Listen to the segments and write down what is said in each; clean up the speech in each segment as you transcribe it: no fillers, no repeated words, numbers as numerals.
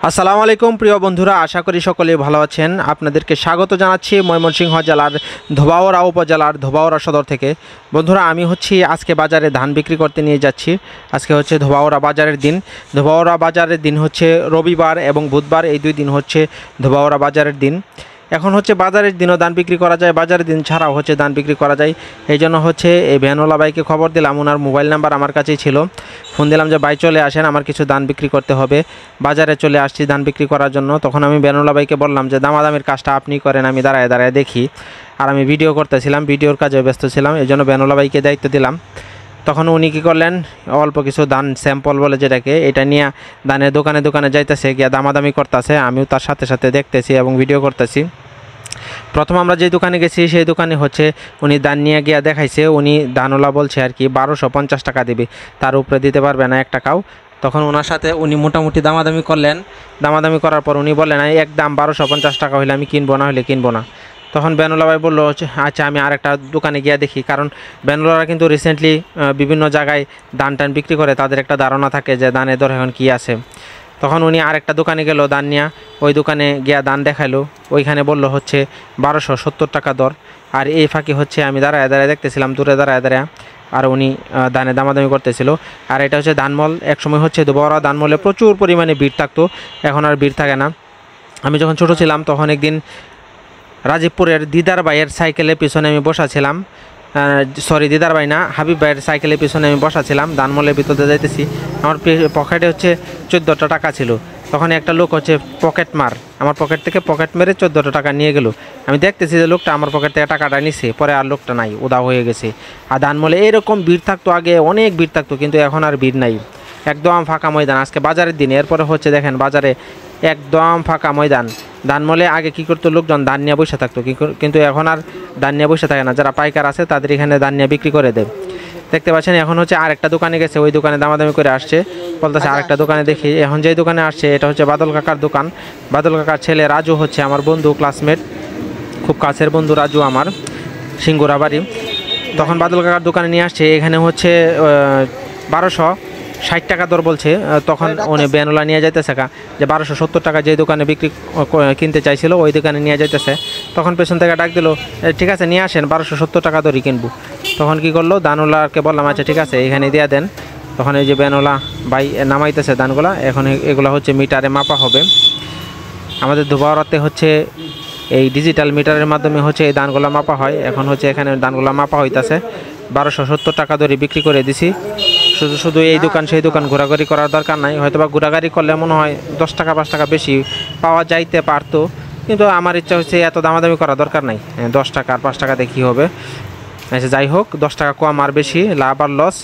আসসালামু আলাইকুম প্রিয় বন্ধুরা, আশা করি সকলেই ভালো আছেন। আপনাদেরকে স্বাগত জানাচ্ছি ময়মনসিংহ জেলার ধোবাউড়া উপজেলার ধোবাউড়া সদর থেকে। বন্ধুরা, আমি আজকে বাজারে ধান বিক্রি করতে নিয়ে যাচ্ছি। আজকে ধোবাউড়া বাজারের দিন। ধোবাউড়া বাজারের দিন রবিবার এবং বুধবার, এই দুই দিন ধোবাউড়া বাজারের দিন। এখন বাজারের দিনও ধান বিক্রি করা যায়, বাজারের দিন ছাড়াও ধান বিক্রি করা যায়। এই জন্য এই ভ্যানওয়ালা ভাইকে খবর দিলাম, ওনার মোবাইল নাম্বার আমার কাছেই ছিল। ফোন দিলাম যে ভাই চলে আসেন, আমার কিছু ধান বিক্রি করতে হবে, বাজারে চলে আসছি ধান বিক্রি করার জন্য। তখন আমি ভ্যানওয়ালা ভাইকে বললাম যে দামাদামির কাজটা আপনি করেন, আমি দাঁড়ায় দাঁড়ায় দেখি। আর আমি ভিডিও করতেছিলাম, ভিডিওর কাজে ব্যস্ত ছিলাম, এই জন্য ভ্যানওয়ালা ভাইকে দায়িত্ব দিলাম। তখন উনি কী করলেন, অল্প কিছু ধান স্যাম্পল বলে যেটাকে, এটা নিয়ে ধানের দোকানে দোকানে যাইতেছে, গিয়া দামাদামি করতেছে। আমিও তার সাথে সাথে দেখতেছি এবং ভিডিও করতেছি। প্রথম আমরা যে দোকানে গেছি সেই দোকানে উনি ধান নিয়ে গিয়া দেখাইছে। উনি ধানওয়ালা বলছে আর কি 1250 টাকা দিবে, তার উপরে দিতে পারবে না 1 টাকাও। তখন ওনার সাথে উনি মোটামুটি দামাদামি করলেন। দামাদামি করার পর উনি বললেন একদম 1250 টাকা হলে আমি কিনবো, না হলে কিনবো না। তখন ভ্যানওয়ালা ভাই বললো আচ্ছা আমি আরেকটা দোকানে গিয়ে দেখি, কারণ ভ্যানওয়ালারা কিন্তু রিসেন্টলি বিভিন্ন জায়গায় ধান টান বিক্রি করে, তাদের একটা ধারণা থাকে যে ধানের দর এখন কী আছে। তখন উনি আরেকটা দোকানে গেল ধান নিয়ে, ওই দোকানে গিয়া ধান দেখাইলো, ওইখানে বললো 1270 টাকা দর। আর এই ফাঁকি আমি দাঁড়ায় দাঁড়ায় দেখতেছিলাম, দূরে দাঁড়ায় দাঁড়ায়, আর উনি ধানে দামাদামি করতেছিল। আর এটা ধানমল। একসময় ধোবাউড়া ধানমলে প্রচুর পরিমাণে ভিড় থাকতো, এখন আর ভিড় থাকে না। আমি যখন ছোটো ছিলাম তখন একদিন রাজীবপুরের দিদার ভাইয়ের সাইকেলের পিছনে আমি বসা ছিলাম, দিদার ভাই না, হাবিব ভাইয়ের সাইকেলের পিছনে আমি বসা ছিলাম, ধানমলের ভিতরে যাইতেছি। আমার পকেটে 14টা টাকা ছিল। তখন একটা লোক পকেট মার, আমার পকেট থেকে পকেট মেরে 14টা টাকা নিয়ে গেল। আমি দেখতেছি যে লোকটা আমার পকেট থেকে টাকাটা নিছে, পরে আর লোকটা নাই, উধাও হয়ে গেছে। আর ধানমলে এরকম ভিড় থাকতো, আগে অনেক ভিড় থাকতো, কিন্তু এখন আর ভিড় নাই, একদম ফাঁকা ময়দান। আজকে বাজারের দিন, এরপরে দেখেন বাজারে একদম ফাঁকা ময়দান। ধানমলে আগে কী করতো, লোকজন ধান নিয়ে বসে থাকতো, কিন্তু এখন আর ধান নিয়ে বসে থাকে না। যারা পাইকার আছে তাদের এখানে ধান নিয়ে বিক্রি করে দেয়। দেখতে পাচ্ছেন এখন আরেকটা দোকানে গেছে, ওই দোকানে দামাদামি করে আসছে, বলতেছে আরেকটা দোকানে দেখি। এখন যেই দোকানে আসছে এটা বাদল কাকার দোকান। বাদল কাকার ছেলে রাজু আমার বন্ধু, ক্লাসমেট, খুব কাছের বন্ধু রাজু আমার, সিঙ্গুরা বাড়ি। তখন বাদল কাকার দোকানে নিয়ে আসছে, এখানে 1260 টাকা দর বলছে। তখন উনি ভ্যানওয়ালা নিয়ে যাইতেছে যে 1270 টাকা যে দোকানে কিনতে চাইছিল ওই দোকানে নিয়ে যাইতেছে। তখন পেছন থেকে ডাক দিল, ঠিক আছে নিয়ে আসেন, 1270 টাকা দরই কিনবো। তখন কি করলো, ধানওয়ালাকে বললাম আচ্ছা ঠিক আছে এখানে দিয়ে দেন। তখন এই যে ভ্যানওয়ালা ভাই নামাইতেছে ধানগুলা। এখন এগুলো মিটারে মাপা হবে। আমাদের ধোবাউড়াতে এই ডিজিটাল মিটারের মাধ্যমে এই ধানগুলা মাপা হয়। এখন এখানে ধানগুলা মাপা হইতেছে। 1270 টাকা দরে বিক্রি করে দিছি। শুধু এই দোকান সেই দোকান ঘোরাঘুরি করার দরকার নাই, হয়তোবা ঘোরাঘুরি করলে মনে হয় 10 টাকা 5 টাকা বেশি পাওয়া যাইতে পারতো, কিন্তু আমার ইচ্ছা এত দামাদামি করা দরকার নাই। 10 টাকা আর 5 টাকাতে কী হবে। আচ্ছা যাই হোক, 10 টাকা কম আর বেশি, লাভ আর লস,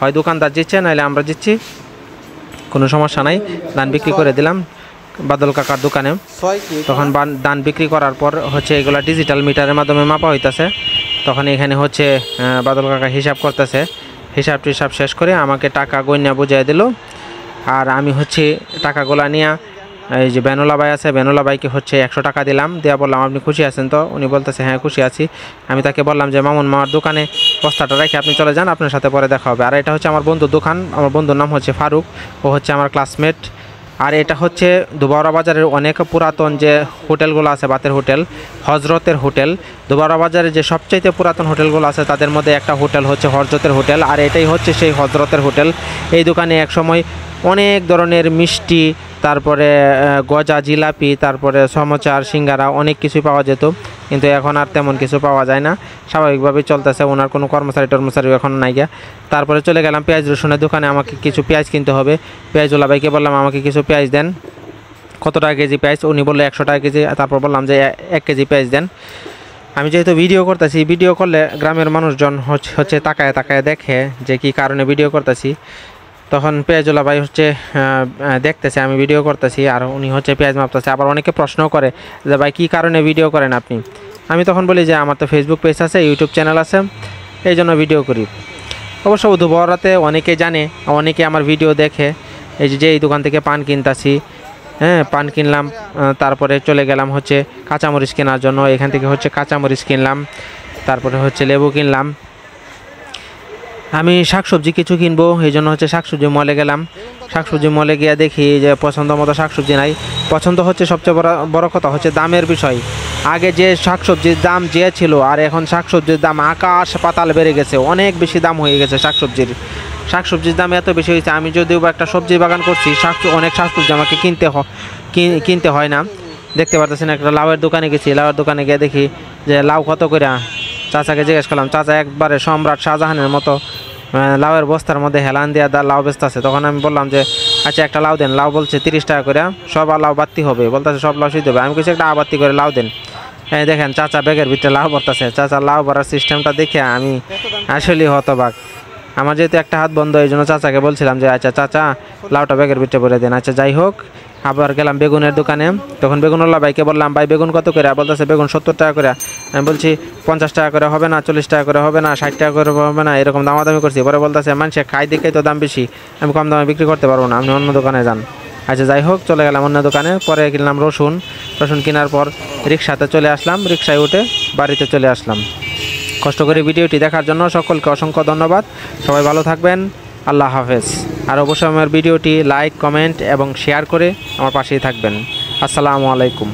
হয় দোকানদার জিতছে নাহলে আমরা জিতছি, কোনো সমস্যা নাই। ধান বিক্রি করে দিলাম বাদল কাকার দোকানে। তখন ধান বিক্রি করার পর এগুলা ডিজিটাল মিটারের মাধ্যমে মাপা হইতেছে। তখন এখানে বাদল কাকা হিসাব করতেছে, হিসাব টিসাব শেষ করে আমাকে টাকা গণ্যা বুঝিয়ে দিল। আর আমি টাকাগুলা নিয়ে এই যে ভ্যানওয়ালা ভাই আছে, ভ্যানওয়ালা ভাইকে 100 টাকা দিলাম, দেওয়া বললাম আপনি খুশি আছেন তো? উনি বলতেছে হ্যাঁ খুশি আছি। আমি তাকে বললাম যে মামুন মামার দোকানে বস্তাটা রেখে আপনি চলে যান, আপনার সাথে পরে দেখা হবে। আর এটা আমার বন্ধুর দোকান, আমার বন্ধুর নাম ফারুক, ও আমার ক্লাসমেট। আর এটা ধোবাউড়া বাজারের অনেক পুরাতন যে হোটেলগুলো আছে, বাতের হোটেল, হজরতের হোটেল। ধোবাউড়া বাজারে যে সবচাইতে পুরাতন হোটেলগুলো আছে তাদের মধ্যে একটা হোটেল হজরতের হোটেল, আর এটাই সেই হজরতের হোটেল। এই দোকানে একসময় অনেক ধরনের মিষ্টি, তারপরে গজা, জিলাপি, তারপরে সমোচা, সিঙ্গারা, অনেক কিছুই পাওয়া যেত, কিন্তু এখন আর তেমন কিছু পাওয়া যায় না, স্বাভাবিকভাবেই চলতেছে। ওনার কোনো কর্মচারী এখন নাই গিয়া। তারপরে চলে গেলাম পেঁয়াজ রসুনের দোকানে, আমাকে কিছু পেঁয়াজ কিনতে হবে। পেঁয়াজওয়ালা ভাইকে বললাম আমাকে কিছু পেঁয়াজ দেন। কত টাকা কেজি পেঁয়াজ? উনি বললো 100 টাকা কেজি। তারপর বললাম যে 1 কেজি পেঁয়াজ দেন। আমি যেহেতু ভিডিও করতেছি, ভিডিও করলে গ্রামের মানুষজন তাকায় তাকায় দেখে যে কী কারণে ভিডিও করতেছি। তখন পেঁয়াজওয়ালা ভাই দেখতেছে আমি ভিডিও করতেছি, আর উনি পেঁয়াজ মাপতেছে। আবার অনেকে প্রশ্নও করে যে ভাই কী কারণে ভিডিও করেন আপনি? আমি তখন বলি যে আমার তো ফেসবুক পেজ আছে, ইউটিউব চ্যানেল আছে, এই জন্য ভিডিও করি। অবশ্য ধোবাউড়াতে অনেকে জানে, অনেকে আমার ভিডিও দেখে। এই যে এই দোকান থেকে পান কিনতেছি, হ্যাঁ পান কিনলাম, তারপরে চলে গেলাম কাঁচামরিচ কেনার জন্য। এখান থেকে কাঁচামরিচ কিনলাম, তারপরে লেবু কিনলাম। আমি শাকসবজি কিছু কিনবো, এই জন্য শাকসবজি মলে গেলাম। শাকসবজি মলে গিয়ে দেখি যে পছন্দ মতো শাকসবজি নাই। পছন্দ হচ্ছে সবচেয়ে বড় কথা হচ্ছে দামের বিষয়। আগে যে শাকসবজির দাম যে ছিল আর এখন শাকসবজির দাম আকাশ পাতাল বেড়ে গেছে, অনেক বেশি দাম হয়ে গেছে শাকসবজির দাম এত বেশি হয়েছে। আমি যদিও বা একটা সবজি বাগান করছি, অনেক শাকসবজি আমাকে কিনতে হয় না। দেখতে পারতেছেন একটা লাউয়ের দোকানে গেছি, লাউয়ের দোকানে গিয়ে দেখি যে লাউ কত করে। চাচাকে জিজ্ঞেস করলাম, চাচা একবারে সম্রাট শাহজাহানের মতো লাউয়ের বস্তার মধ্যে হেলান দিয়ে লাউ ব্যস্ত আছে। তখন আমি বললাম যে আচ্ছা একটা লাউ দেন। লাউ বলছে 30 টাকা করে, সব লাউ বাড়তি হবে, বলতেছে সব লাউ সিদ্ধ হবে। আমি কিছু একটা আবাত্তি করে লাউ দেন। দেখেন চাচা ব্যাগের ভিতরে লাউ ভরতেছে। চাচা লাউ ভরার সিস্টেমটা দেখে আমি আসলেই হতবাক। আমার যেহেতু একটা হাত বন্ধ, এই জন্য চাচাকে বলছিলাম যে আচ্ছা চাচা লাউটা ব্যাগের ভিতরে ভরে দেন। আচ্ছা যাই হোক, আবার গেলাম বেগুনের দোকানে। তখন বেগুনওয়ালা ভাইকে বললাম, ভাই বেগুন কত করে? বলতেছে বেগুন 70 টাকা করে। আমি বলছি 50 টাকা করে হবে না, 40 টাকা করে হবে না, 60 টাকা করে হবে না, এরকম দামাদামি করছি। পরে বলতেছে মানুষে খাই দেখেই তো দাম বেশি, আমি কম দামে বিক্রি করতে পারবো না, আপনি অন্য দোকানে যান। আচ্ছা যাই হোক, চলে গেলাম অন্য দোকানে। পরে কিনলাম রসুন কেনার পর রিক্সাতে চলে আসলাম, রিক্সায় উঠে বাড়িতে চলে আসলাম। কষ্ট করে ভিডিওটি দেখার জন্য সকলকে অসংখ্য ধন্যবাদ। সবাই ভালো থাকবেন, আল্লাহ হাফেজ। আর অবশ্যই আমার ভিডিওটি লাইক, কমেন্ট এবং শেয়ার করে আমার পাশেই থাকবেন। আসসালামু আলাইকুম।